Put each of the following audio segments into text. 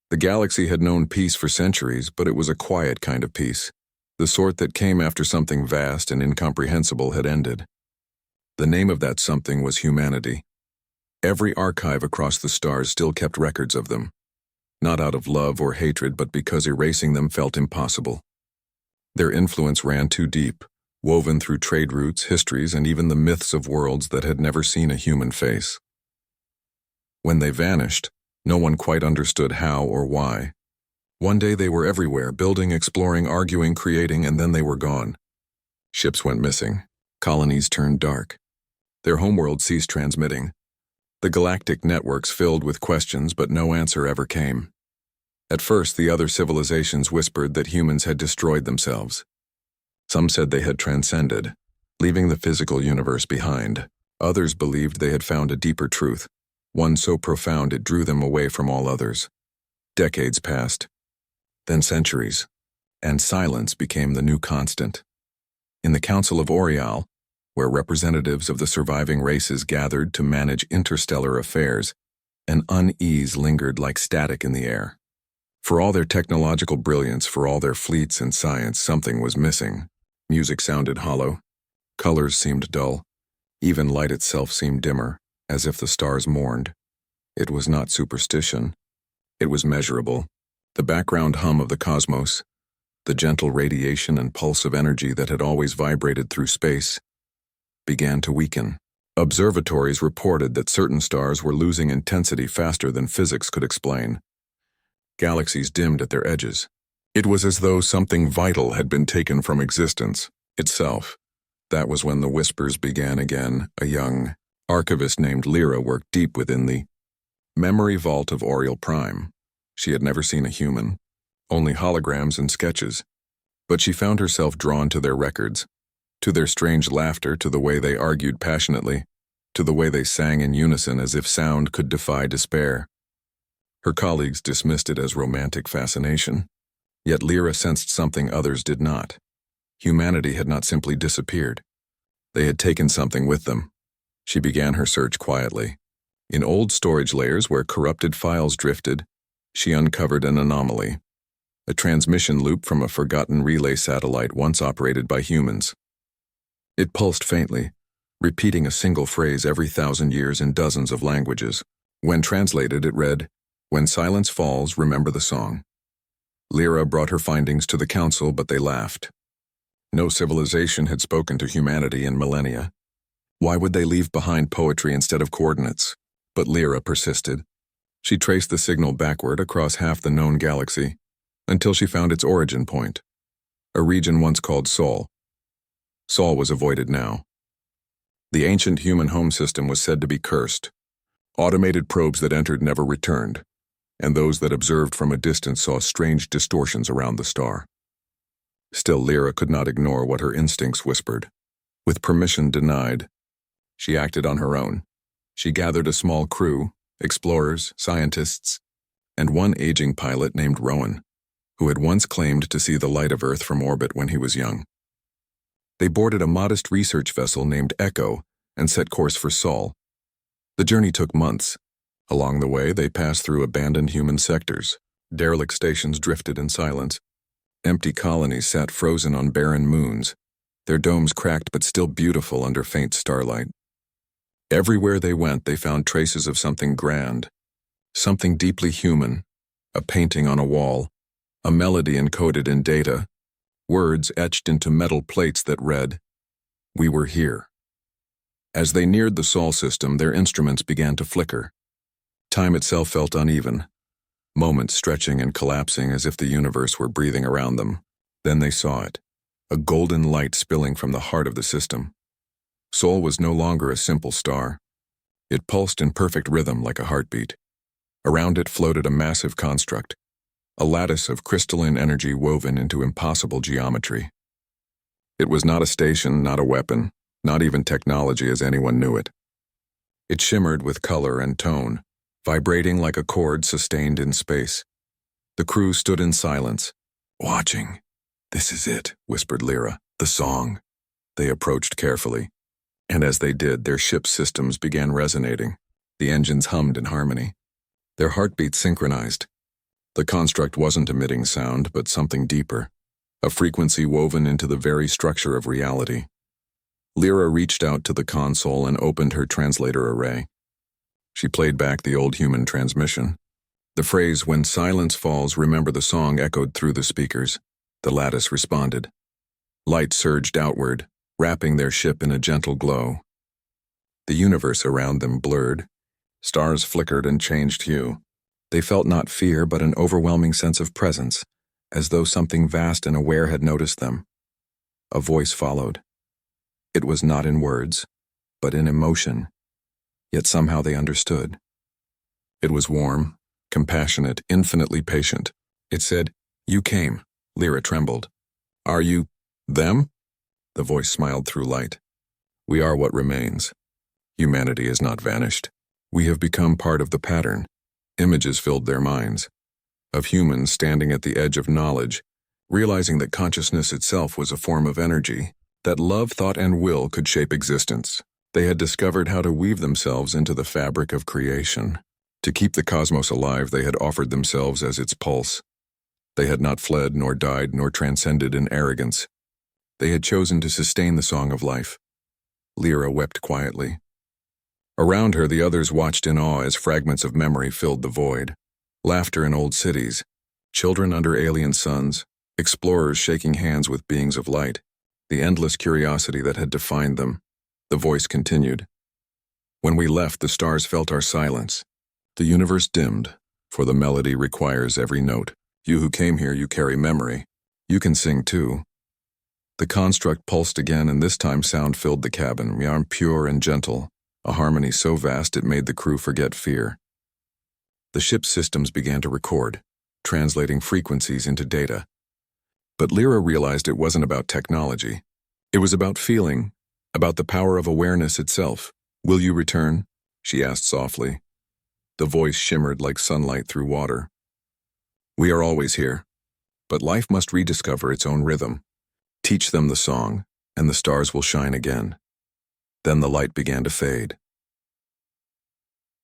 The galaxy had known peace for centuries, but it was a quiet kind of peace, the sort that came after something vast and incomprehensible had ended. The name of that something was humanity. Every archive across the stars still kept records of them, not out of love or hatred, but because erasing them felt impossible. Their influence ran too deep, woven through trade routes, histories, and even the myths of worlds that had never seen a human face. When they vanished, no one quite understood how or why. One day they were everywhere, building, exploring, arguing, creating, and then they were gone. Ships went missing. Colonies turned dark. Their homeworld ceased transmitting. The galactic networks filled with questions, but no answer ever came. At first, the other civilizations whispered that humans had destroyed themselves. Some said they had transcended, leaving the physical universe behind. Others believed they had found a deeper truth, one so profound it drew them away from all others. Decades passed, then centuries, and silence became the new constant. In the Council of Orial, where representatives of the surviving races gathered to manage interstellar affairs, an unease lingered like static in the air. For all their technological brilliance, for all their fleets and science, something was missing. Music sounded hollow. Colors seemed dull. Even light itself seemed dimmer, as if the stars mourned. It was not superstition. It was measurable. The background hum of the cosmos, the gentle radiation and pulse of energy that had always vibrated through space, began to weaken. Observatories reported that certain stars were losing intensity faster than physics could explain. Galaxies dimmed at their edges. It was as though something vital had been taken from existence itself. That was when the whispers began again. A young archivist named Lyra worked deep within the memory vault of Oriel Prime. She had never seen a human, only holograms and sketches. But she found herself drawn to their records, to their strange laughter, to the way they argued passionately, to the way they sang in unison as if sound could defy despair. Her colleagues dismissed it as romantic fascination. Yet Lyra sensed something others did not. Humanity had not simply disappeared. They had taken something with them. She began her search quietly. In old storage layers where corrupted files drifted, she uncovered an anomaly, a transmission loop from a forgotten relay satellite once operated by humans. It pulsed faintly, repeating a single phrase every 1,000 years in dozens of languages. When translated, it read, "When silence falls, remember the song." Lyra brought her findings to the council, but they laughed. No civilization had spoken to humanity in millennia. Why would they leave behind poetry instead of coordinates? But Lyra persisted. She traced the signal backward across half the known galaxy, until she found its origin point, a region once called Sol. Sol was avoided now. The ancient human home system was said to be cursed. Automated probes that entered never returned, and those that observed from a distance saw strange distortions around the star. Still, Lyra could not ignore what her instincts whispered. With permission denied, she acted on her own. She gathered a small crew, explorers, scientists, and one aging pilot named Rowan, who had once claimed to see the light of Earth from orbit when he was young. They boarded a modest research vessel named Echo and set course for Sol. The journey took months. Along the way, they passed through abandoned human sectors. Derelict stations drifted in silence. Empty colonies sat frozen on barren moons, their domes cracked but still beautiful under faint starlight. Everywhere they went, they found traces of something grand, something deeply human, a painting on a wall, a melody encoded in data, words etched into metal plates that read, "We were here." As they neared the Sol system, their instruments began to flicker. Time itself felt uneven, moments stretching and collapsing as if the universe were breathing around them. Then they saw it, a golden light spilling from the heart of the system. Sol was no longer a simple star. It pulsed in perfect rhythm like a heartbeat. Around it floated a massive construct, a lattice of crystalline energy woven into impossible geometry. It was not a station, not a weapon, not even technology as anyone knew it. It shimmered with color and tone, vibrating like a chord sustained in space. The crew stood in silence, watching. "This is it," whispered Lyra, "the song." They approached carefully, and as they did, their ship's systems began resonating. The engines hummed in harmony. Their heartbeats synchronized. The construct wasn't emitting sound, but something deeper, a frequency woven into the very structure of reality. Lyra reached out to the console and opened her translator array. She played back the old human transmission. The phrase, "When silence falls, remember the song," echoed through the speakers. The lattice responded. Light surged outward, wrapping their ship in a gentle glow. The universe around them blurred. Stars flickered and changed hue. They felt not fear, but an overwhelming sense of presence, as though something vast and aware had noticed them. A voice followed. It was not in words, but in emotion, yet somehow they understood. It was warm, compassionate, infinitely patient. It said, "You came." Lyra trembled. "Are you them?" The voice smiled through light. "We are what remains. Humanity has not vanished. We have become part of the pattern." Images filled their minds, of humans standing at the edge of knowledge, realizing that consciousness itself was a form of energy, that love, thought, and will could shape existence. They had discovered how to weave themselves into the fabric of creation. To keep the cosmos alive, they had offered themselves as its pulse. They had not fled, nor died, nor transcended in arrogance. They had chosen to sustain the song of life. Lyra wept quietly. Around her, the others watched in awe as fragments of memory filled the void. Laughter in old cities, children under alien suns, explorers shaking hands with beings of light, the endless curiosity that had defined them. The voice continued. "When we left, the stars felt our silence. The universe dimmed, for the melody requires every note. You who came here, you carry memory. You can sing too." The construct pulsed again, and this time sound filled the cabin, pure and gentle, a harmony so vast it made the crew forget fear. The ship's systems began to record, translating frequencies into data. But Lyra realized it wasn't about technology. It was about feeling, about the power of awareness itself. "Will you return?" she asked softly. The voice shimmered like sunlight through water. "We are always here, but life must rediscover its own rhythm. Teach them the song, and the stars will shine again." Then the light began to fade.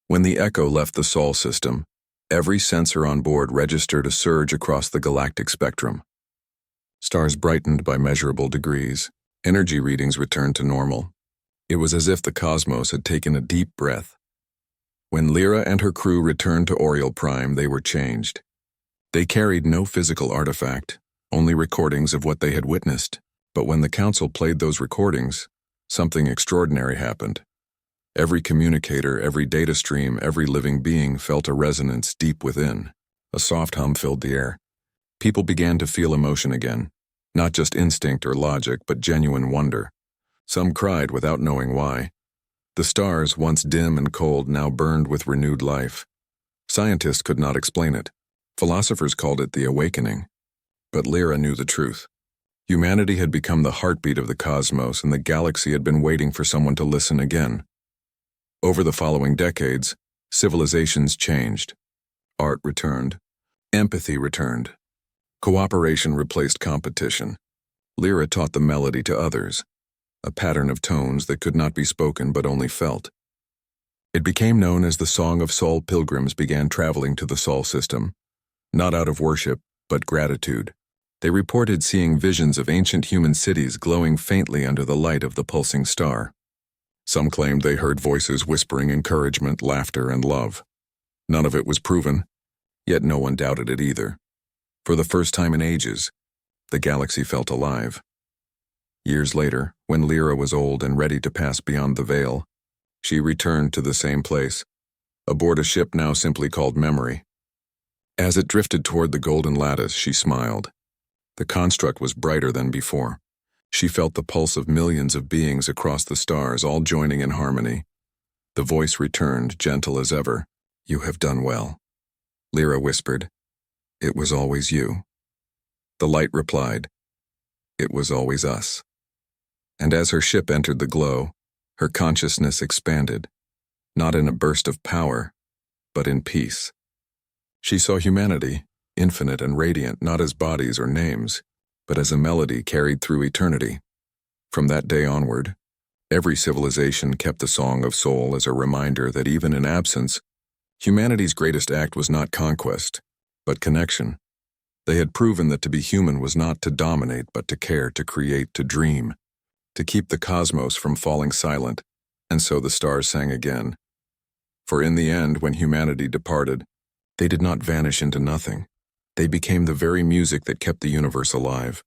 When the echo left the Sol system, every sensor on board registered a surge across the galactic spectrum. Stars brightened by measurable degrees. Energy readings returned to normal. It was as if the cosmos had taken a deep breath. When Lyra and her crew returned to Oriole Prime, they were changed. They carried no physical artifact, only recordings of what they had witnessed. But when the Council played those recordings, something extraordinary happened. Every communicator, every data stream, every living being felt a resonance deep within. A soft hum filled the air. People began to feel emotion again, not just instinct or logic, but genuine wonder. Some cried without knowing why. The stars, once dim and cold, now burned with renewed life. Scientists could not explain it. Philosophers called it the awakening. But Lyra knew the truth. Humanity had become the heartbeat of the cosmos, and the galaxy had been waiting for someone to listen again. Over the following decades, civilizations changed. Art returned. Empathy returned. Cooperation replaced competition. Lyra taught the melody to others, a pattern of tones that could not be spoken but only felt. It became known as the Song of Sol. Pilgrims began traveling to the Sol system, not out of worship, but gratitude. They reported seeing visions of ancient human cities glowing faintly under the light of the pulsing star. Some claimed they heard voices whispering encouragement, laughter, and love. None of it was proven, yet no one doubted it either. For the first time in ages, the galaxy felt alive. Years later, when Lyra was old and ready to pass beyond the veil, she returned to the same place, aboard a ship now simply called Memory. As it drifted toward the golden lattice, she smiled. The construct was brighter than before. She felt the pulse of millions of beings across the stars, all joining in harmony. The voice returned, gentle as ever. "You have done well." Lyra whispered, "It was always you." The light replied, "It was always us." And as her ship entered the glow, her consciousness expanded, not in a burst of power, but in peace. She saw humanity, infinite and radiant, not as bodies or names, but as a melody carried through eternity. From that day onward, every civilization kept the Song of Sol as a reminder that even in absence, humanity's greatest act was not conquest, but connection. They had proven that to be human was not to dominate, but to care, to create, to dream, to keep the cosmos from falling silent. And so the stars sang again. For in the end, when humanity departed, they did not vanish into nothing. They became the very music that kept the universe alive.